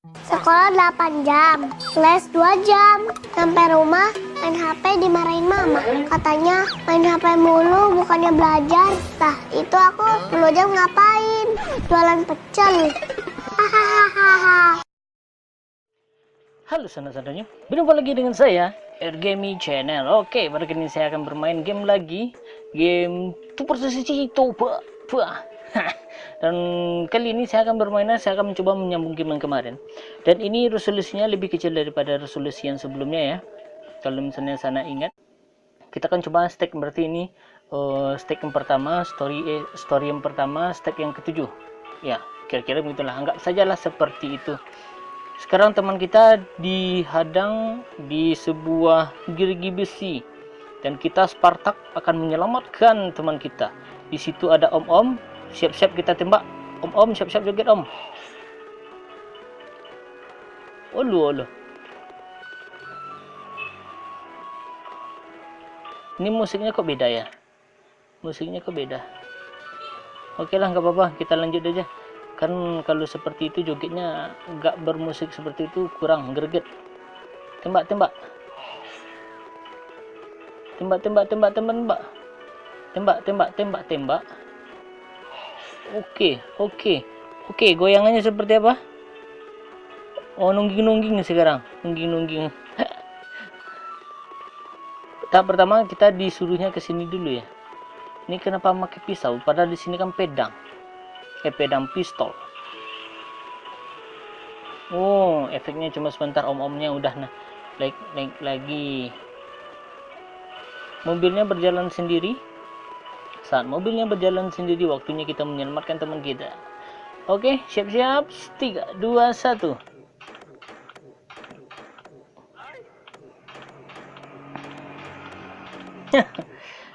Sekolah 8 jam, les 2 jam. Sampai rumah main HP dimarahin mama. Katanya main HP mulu bukannya belajar. Nah, itu aku 10 jam ngapain? Jualan pecel. Hahaha. Halo saudara-saudaranya, berjumpa lagi dengan saya, Ergemi Channel. Oke, pada kali ini saya akan bermain game lagi. Game Super Sisi Toba. Dan kali ini saya akan mencoba menyambung game yang kemarin. Dan ini resolusinya lebih kecil daripada resolusi yang sebelumnya ya. Kalau misalnya sana ingat, kita akan coba stack, berarti ini stack yang pertama, story yang pertama, stack yang ketujuh. Ya, kira-kira begitulah. Anggap sajalah seperti itu. Sekarang teman kita dihadang di sebuah gerigi besi dan kita Spartak akan menyelamatkan teman kita. Di situ ada om-om, siap-siap kita tembak. Om-om siap-siap joget om. Olu. Ini musiknya kok beda ya? Musiknya kok beda? Oke lah, nggak apa-apa, kita lanjut aja. Kan kalau seperti itu jogetnya nggak bermusik seperti itu kurang greget. Tembak. Oke, goyangannya seperti apa? Oh, nungging sekarang, nungging. Tahap pertama kita disuruhnya ke sini dulu ya. Ini kenapa pakai pisau? Padahal di sini kan pedang pistol. Oh, efeknya cuma sebentar, om-omnya udah naik lagi. Mobilnya berjalan sendiri. Saat mobilnya berjalan sendiri, waktunya kita menyelamatkan teman kita. Oke, siap-siap. 3, 2, 1.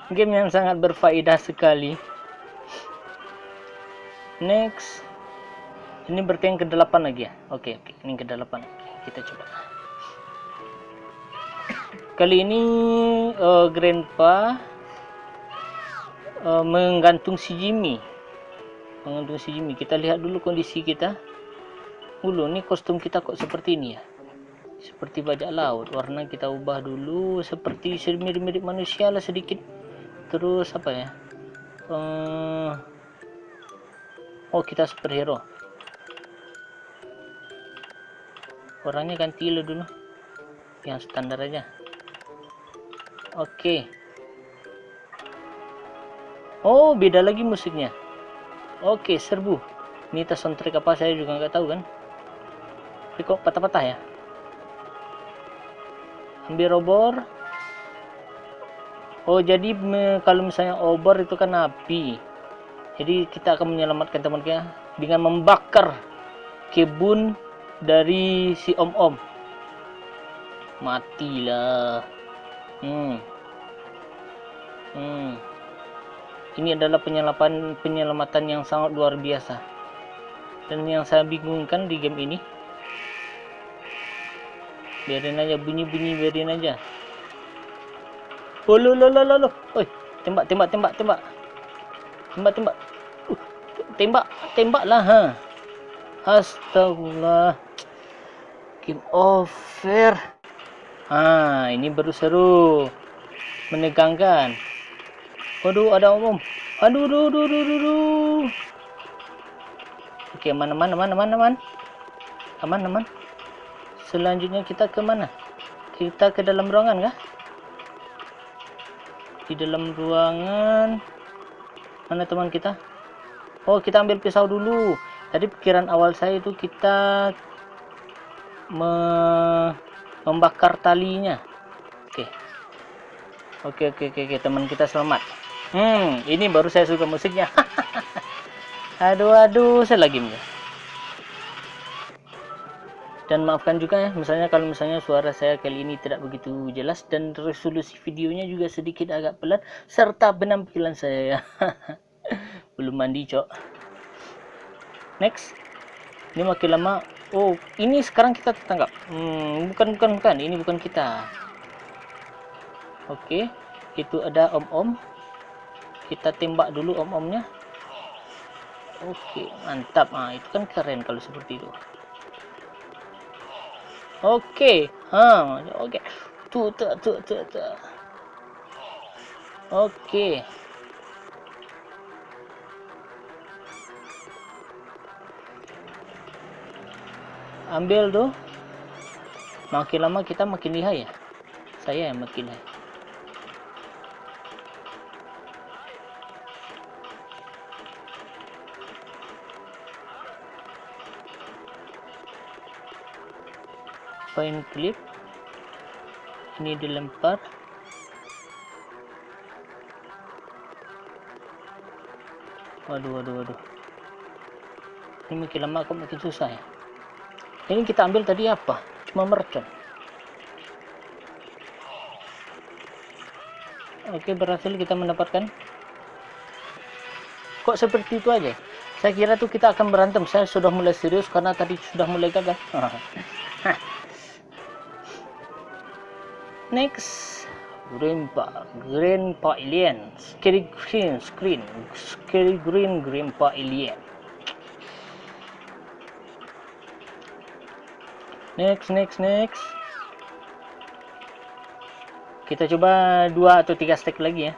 Game yang sangat berfaedah sekali. Next. Ini berarti yang ke-8 lagi ya. Oke, ini ke-8. Kita coba. Kali ini Grandpa menggantung si Jimmy. Kita lihat dulu kondisi kita. Ini kostum kita kok seperti ini ya. Seperti bajak laut. Warna kita ubah dulu seperti mirip-mirip manusia lah sedikit. Terus apa ya? Oh, kita superhero. Orangnya ganti dulu. Yang standar aja. Oke. Oh, beda lagi musiknya. Oke, serbu. Ini tas soundtrack apa saya juga nggak tahu kan. Tapi kok patah-patah ya. Ambil obor. Oh, jadi kalau misalnya obor itu kan api. Jadi kita akan menyelamatkan teman kita dengan membakar kebun dari si om-om. Matilah. Ini adalah penyelamatan yang sangat luar biasa. Dan yang saya bingungkan di game ini, biarin aja bunyi-bunyi, biarin aja. Oh, lo. Oi, tembak. Tembaklah ha. Astagfirullah. Game over. Ini baru seru. Menegangkan. Waduh, ada om. Aduh. Oke, aman. Aman. Selanjutnya kita ke mana? Kita ke dalam ruangan kah? Di dalam ruangan. Mana teman kita? Oh, kita ambil pisau dulu. Tadi pikiran awal saya itu kita membakar talinya. Oke, teman kita selamat. Ini baru saya suka musiknya. Aduh, saya lagi. Dan maafkan juga ya, kalau misalnya suara saya kali ini tidak begitu jelas dan resolusi videonya juga sedikit agak pelan, serta penampilan saya ya. Belum mandi, cok. Next. Ini makin lama. Oh, ini sekarang kita tertangkap. Bukan. Ini bukan kita. Oke, itu ada om-om. Kita tembak dulu om-omnya. Oke, mantap. Itu kan keren kalau seperti itu. Oke. Oke. Tuh. Oke. Ambil tuh. Makin lama kita makin lihai ya. Saya yang makin lihai. Point clip. Ini dilempar. Waduh. Ini makin lama kok makin susah ya. Ini kita ambil tadi apa? Cuma mercon. Oke, berhasil kita mendapatkan. Kok seperti itu aja? Saya kira tuh kita akan berantem. Saya sudah mulai serius karena tadi sudah mulai gagal. Next, Grandpa Alien. Scary green Grandpa Alien. Next. Kita coba 2 atau 3 stack lagi ya.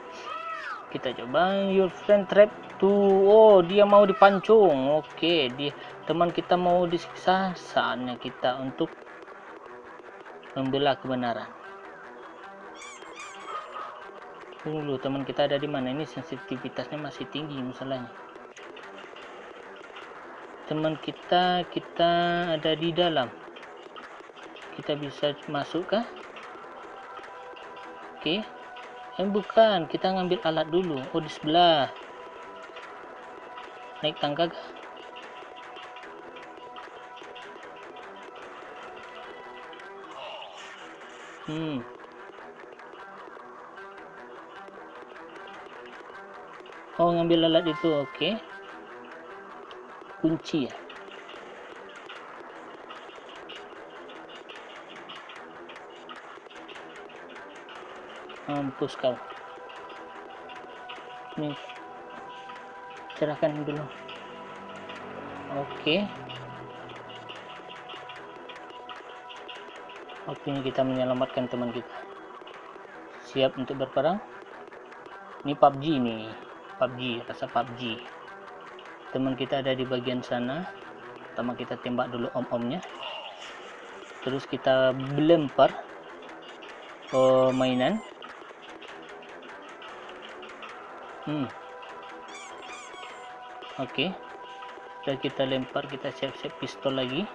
Kita coba your friend trap tuh. Oh, dia mau dipancung. Oke, teman kita mau disiksa. Saatnya kita untuk membela kebenaran. Tunggu, teman kita ada di mana? Ini sensitivitasnya masih tinggi masalahnya. Teman kita ada di dalam. Kita bisa masuk kah? Oke. Bukan, kita ngambil alat dulu. Oh, di sebelah. Naik tangga kah? Oh, ngambil alat itu. Oke. Kunci ya. Mampus kau. Ini cerahkan dulu. Oke. Waktunya kita menyelamatkan teman kita. Siap untuk berperang. Ini PUBG nih. Rasa PUBG. Teman kita ada di bagian sana. Pertama kita tembak dulu om-omnya. Terus kita melempar mainan. Oke. Sudah kita lempar, kita siap-siap pistol lagi.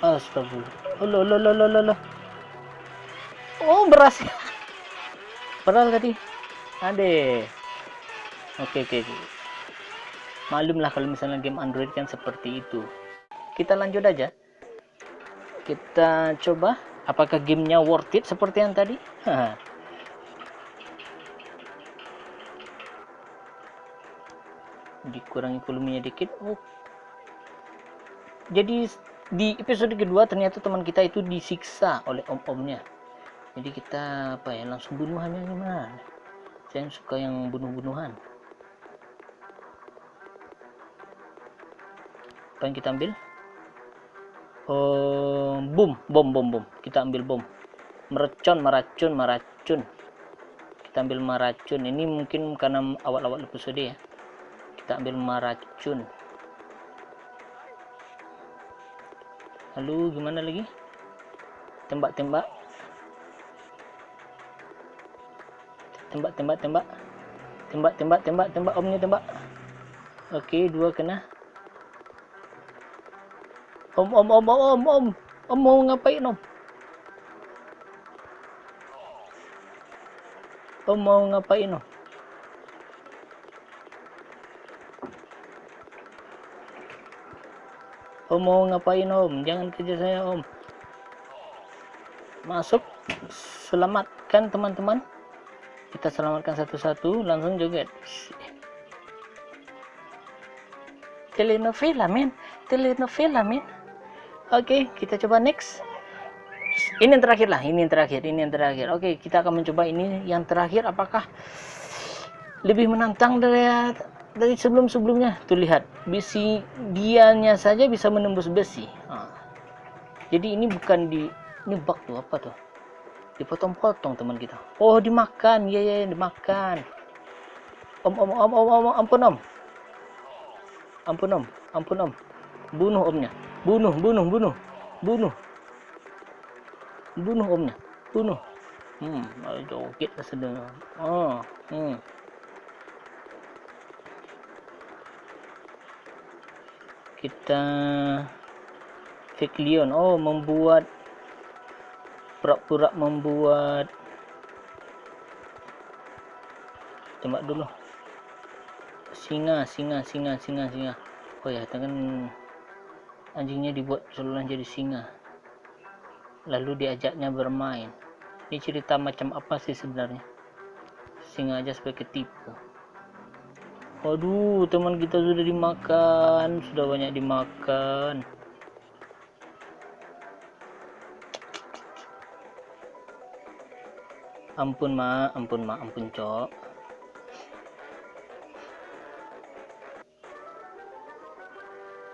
Astagfirullah. Oh, berhasil. Padahal tadi ade. Oke. Malumlah kalau misalnya game Android kan seperti itu. Kita lanjut aja. Kita coba apakah gamenya worth it seperti yang tadi. Dikurangi volumenya dikit. Oh, jadi di episode kedua ternyata teman kita itu disiksa oleh om-omnya. Jadi kita langsung bunuhannya gimana? Saya suka yang bunuh-bunuhan. Apa yang kita ambil? Bom. Kita ambil bom. Meracun. Kita ambil meracun. Ini mungkin karena awal-awal episode ya. Kita ambil meracun. Lalu gimana lagi? Tembak. Omnya tembak. Oke, 2 kena. Om mau ngapain om? Om mau ngapain om? Om mau ngapain om? Jangan kejar saya om. Masuk. Selamatkan teman-teman. Kita selamatkan satu-satu. Langsung joget. Telenovela men. Oke, kita coba next. Ini yang terakhir lah. Ini yang terakhir. Oke, kita akan mencoba ini yang terakhir. Apakah lebih menantang dari sebelum-sebelumnya tuh lihat, besi dianya saja bisa menembus besi. Jadi ini bukan ini bug tuh, apa tuh, dipotong-potong teman kita. Oh, dimakan. Ya, dimakan. Ampun om, bunuh omnya, bunuh omnya, bunuh. Joget sedang. Kita fake Leon. Oh, membuat pura-pura membuat. Tembak dulu. Singa. Oh ya, kan anjingnya dibuat seluruhnya jadi singa, lalu diajaknya bermain. Ini cerita macam apa sih sebenarnya? Singa aja sebagai tipu. Waduh, teman kita sudah dimakan, sudah banyak dimakan. Ampun cok.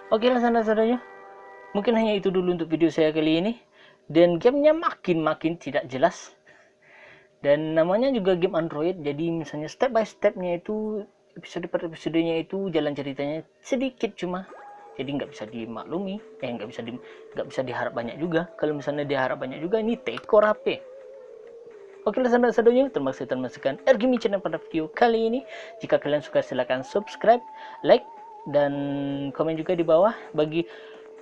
Oke lah saudara-saudaranya, mungkin hanya itu dulu untuk video saya kali ini. Dan gamenya makin tidak jelas. Dan namanya juga game Android, jadi misalnya step by stepnya itu, episode per episodenya itu jalan ceritanya sedikit cuma. Jadi nggak bisa dimaklumi, nggak bisa diharap banyak juga. Kalau misalnya diharap banyak juga, ini tekor HP. Oke lah saudara-saudaranya, terima kasih telah menyaksikan RGMI Channel pada video kali ini. Jika kalian suka silahkan subscribe, like, dan komen juga di bawah.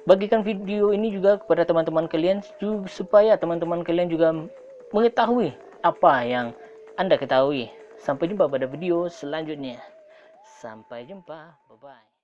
Bagikan video ini juga kepada teman-teman kalian supaya teman-teman kalian juga mengetahui apa yang Anda ketahui. Sampai jumpa pada video selanjutnya. Sampai jumpa, bye bye.